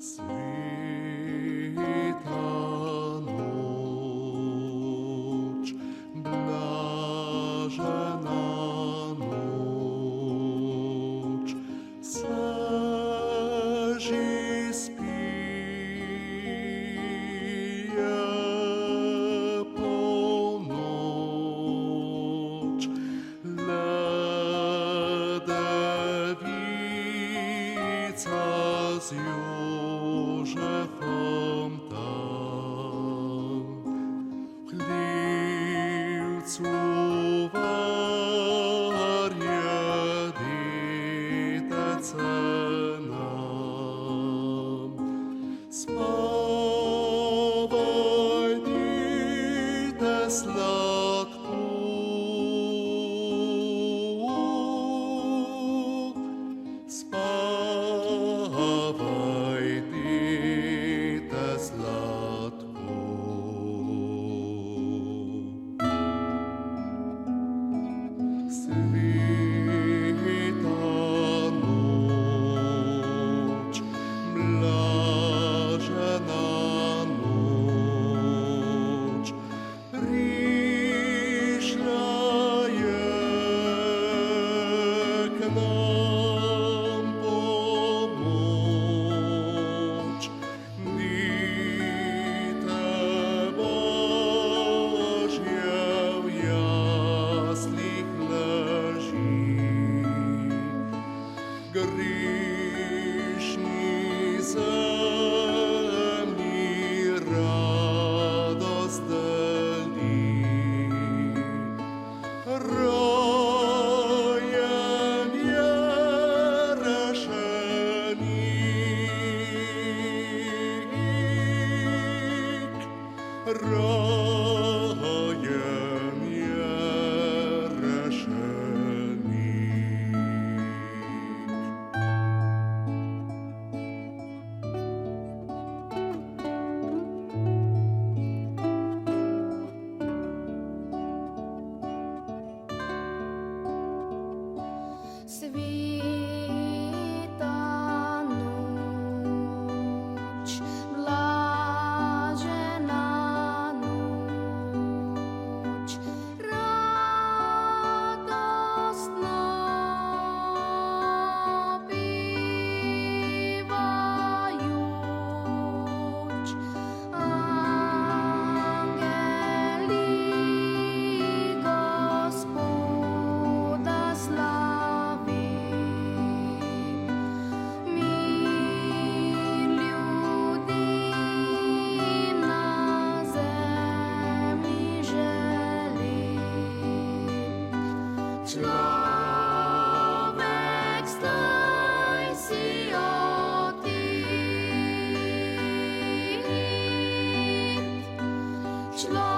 Світа ноч, блажена ноч, свежі спіє полноч, ледевіця з Józefom tam, w chliwcu warieditece nam. Spawaj dite sladku, spawaj dite sladku. Svita noč, blažena noč, prišla je k nam pomoč. Dite Božje v jaslih leži, gríšni zemlji radost deli. Rojem je rešenik, rojem je rešenik. Svita noč, blažena noč, radostno bivajuč, angeli Gospoda slavi. Mir ljudim na zemlji želi. Človek, stoj si otit, človek